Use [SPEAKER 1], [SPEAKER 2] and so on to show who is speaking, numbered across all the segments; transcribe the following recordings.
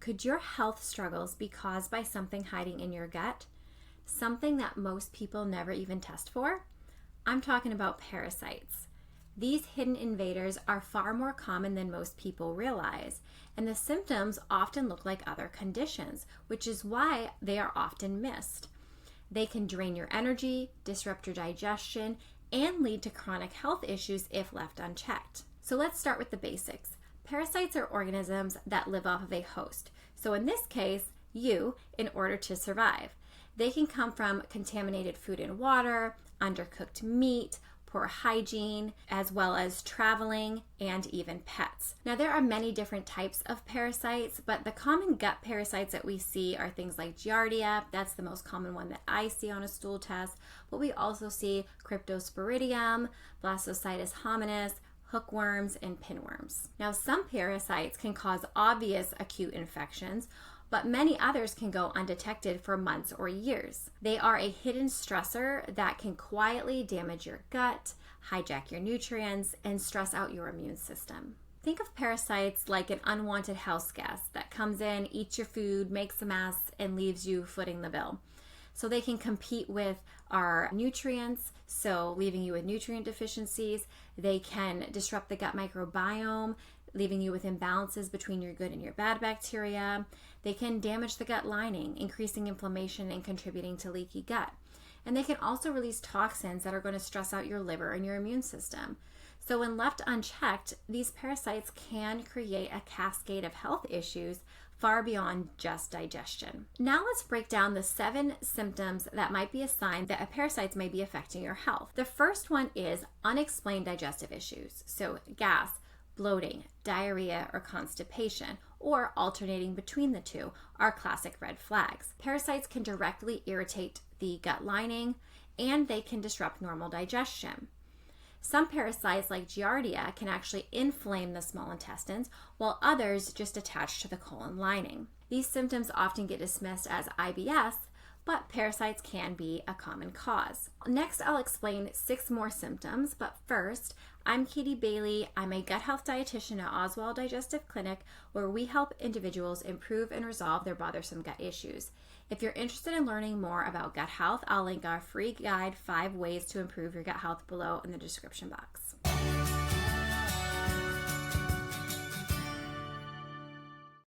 [SPEAKER 1] Could your health struggles be caused by something hiding in your gut? Something that most people never even test for? I'm talking about parasites. These hidden invaders are far more common than most people realize, and the symptoms often look like other conditions, which is why they are often missed. They can drain your energy, disrupt your digestion, and lead to chronic health issues if left unchecked. So let's start with the basics. Parasites are organisms that live off of a host. So in this case, you, in order to survive. They can come from contaminated food and water, undercooked meat, poor hygiene, as well as traveling and even pets. Now, there are many different types of parasites, but the common gut parasites that we see are things like Giardia. That's the most common one that I see on a stool test. But we also see Cryptosporidium, Blastocystis hominis, hookworms, and pinworms. Now, some parasites can cause obvious acute infections, but many others can go undetected for months or years. They are a hidden stressor that can quietly damage your gut, hijack your nutrients, and stress out your immune system. Think of parasites like an unwanted house guest that comes in, eats your food, makes a mess, and leaves you footing the bill. So they can compete with our nutrients, so leaving you with nutrient deficiencies. They can disrupt the gut microbiome, leaving you with imbalances between your good and your bad bacteria. They can damage the gut lining, increasing inflammation and contributing to leaky gut. And they can also release toxins that are going to stress out your liver and your immune system. So when left unchecked, these parasites can create a cascade of health issues far beyond just digestion. Now let's break down the 7 symptoms that might be a sign that a parasite may be affecting your health. The first one is unexplained digestive issues. So gas, bloating, diarrhea, or constipation, or alternating between the two are classic red flags. Parasites can directly irritate the gut lining, and they can disrupt normal digestion. Some parasites like Giardia can actually inflame the small intestines, while others just attach to the colon lining. These symptoms often get dismissed as IBS, but parasites can be a common cause. Next, I'll explain 6 more symptoms, but first, I'm Katie Bailey. I'm a gut health dietitian at Oswald Digestive Clinic, where we help individuals improve and resolve their bothersome gut issues. If you're interested in learning more about gut health, I'll link our free guide, 5 ways to improve your gut health, below in the description box.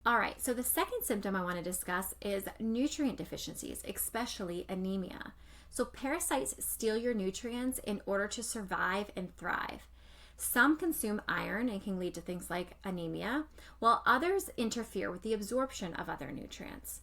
[SPEAKER 1] All right, so the second symptom I want to discuss is nutrient deficiencies, especially anemia. So parasites steal your nutrients in order to survive and thrive. Some consume iron and can lead to things like anemia, while others interfere with the absorption of other nutrients.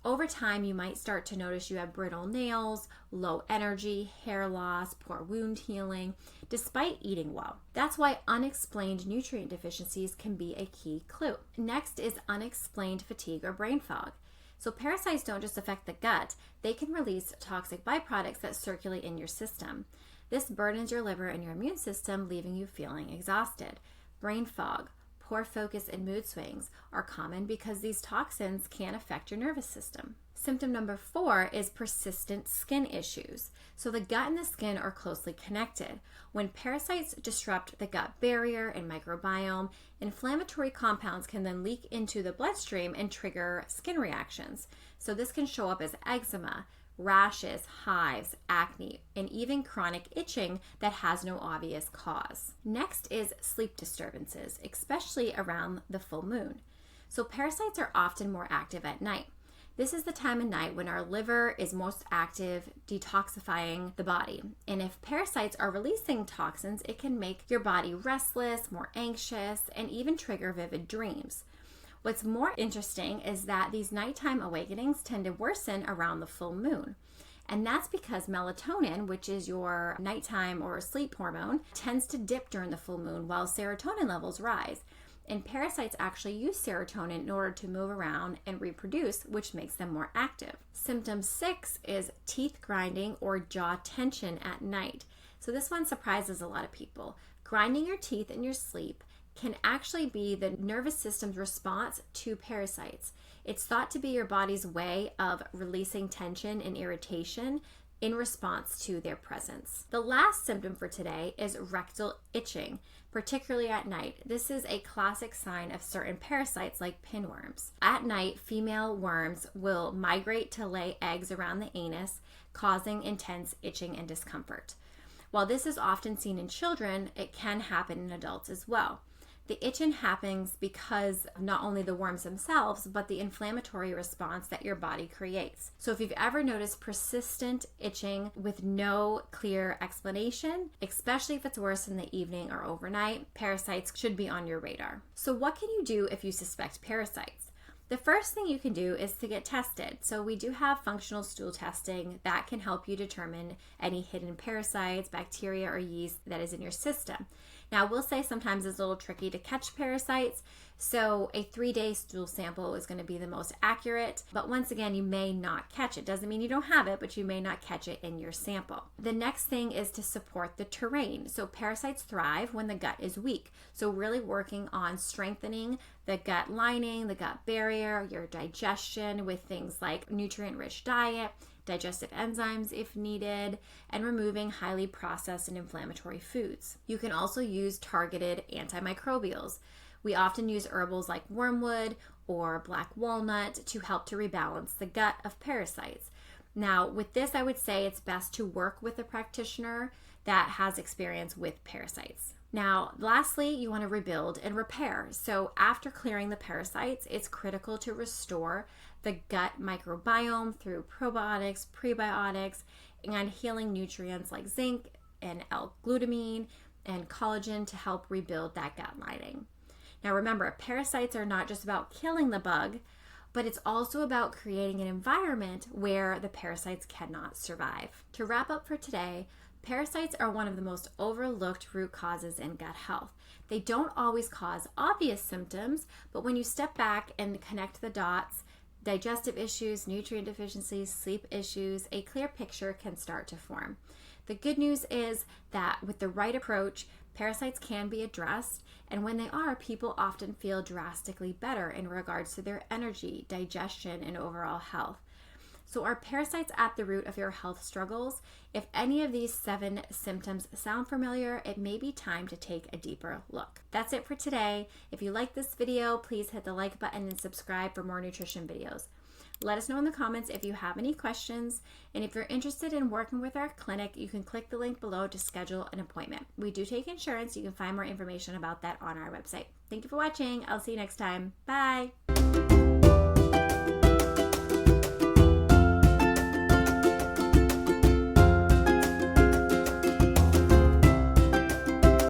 [SPEAKER 1] Over time, you might start to notice you have brittle nails, low energy, hair loss, poor wound healing, despite eating well. That's why unexplained nutrient deficiencies can be a key clue. Next is unexplained fatigue or brain fog. So parasites don't just affect the gut, they can release toxic byproducts that circulate in your system. This burdens your liver and your immune system, leaving you feeling exhausted. Brain fog, poor focus, and mood swings are common because these toxins can affect your nervous system. Symptom number 4 is persistent skin issues. So the gut and the skin are closely connected. When parasites disrupt the gut barrier and microbiome, inflammatory compounds can then leak into the bloodstream and trigger skin reactions. So this can show up as eczema, rashes, hives, acne, and even chronic itching that has no obvious cause. Next is sleep disturbances, especially around the full moon. So parasites are often more active at night. This is the time of night when our liver is most active, detoxifying the body. And if parasites are releasing toxins, it can make your body restless, more anxious, and even trigger vivid dreams. What's more interesting is that these nighttime awakenings tend to worsen around the full moon. And that's because melatonin, which is your nighttime or sleep hormone, tends to dip during the full moon while serotonin levels rise. And parasites actually use serotonin in order to move around and reproduce, which makes them more active. Symptom 6 is teeth grinding or jaw tension at night. So this one surprises a lot of people. Grinding your teeth in your sleep can actually be the nervous system's response to parasites. It's thought to be your body's way of releasing tension and irritation in response to their presence. The last symptom for today is rectal itching, particularly at night. This is a classic sign of certain parasites like pinworms. At night, female worms will migrate to lay eggs around the anus, causing intense itching and discomfort. While this is often seen in children, it can happen in adults as well. The itching happens because of not only the worms themselves, but the inflammatory response that your body creates. So if you've ever noticed persistent itching with no clear explanation, especially if it's worse in the evening or overnight, parasites should be on your radar. So what can you do if you suspect parasites? The first thing you can do is to get tested. So we do have functional stool testing that can help you determine any hidden parasites, bacteria, or yeast that is in your system. Now, we'll say sometimes it's a little tricky to catch parasites, so a 3-day stool sample is going to be the most accurate, but once again, you may not catch it. Doesn't mean you don't have it, but you may not catch it in your sample. The next thing is to support the terrain. So parasites thrive when the gut is weak. So really working on strengthening the gut lining, the gut barrier, your digestion with things like nutrient-rich diet, digestive enzymes if needed, and removing highly processed and inflammatory foods. You can also use targeted antimicrobials. We often use herbals like wormwood or black walnut to help to rebalance the gut of parasites. Now, with this, I would say it's best to work with a practitioner that has experience with parasites. Now, lastly, you want to rebuild and repair. So after clearing the parasites, it's critical to restore the gut microbiome through probiotics, prebiotics, and healing nutrients like zinc and L-glutamine and collagen to help rebuild that gut lining. Now remember, parasites are not just about killing the bug, but it's also about creating an environment where the parasites cannot survive. To wrap up for today, parasites are one of the most overlooked root causes in gut health. They don't always cause obvious symptoms, but when you step back and connect the dots, digestive issues, nutrient deficiencies, sleep issues, a clear picture can start to form. The good news is that with the right approach, parasites can be addressed, and when they are, people often feel drastically better in regards to their energy, digestion, and overall health. So are parasites at the root of your health struggles? If any of these 7 symptoms sound familiar, it may be time to take a deeper look. That's it for today. If you like this video, please hit the like button and subscribe for more nutrition videos. Let us know in the comments if you have any questions, and if you're interested in working with our clinic, you can click the link below to schedule an appointment. We do take insurance. You can find more information about that on our website. Thank you for watching. I'll see you next time. Bye.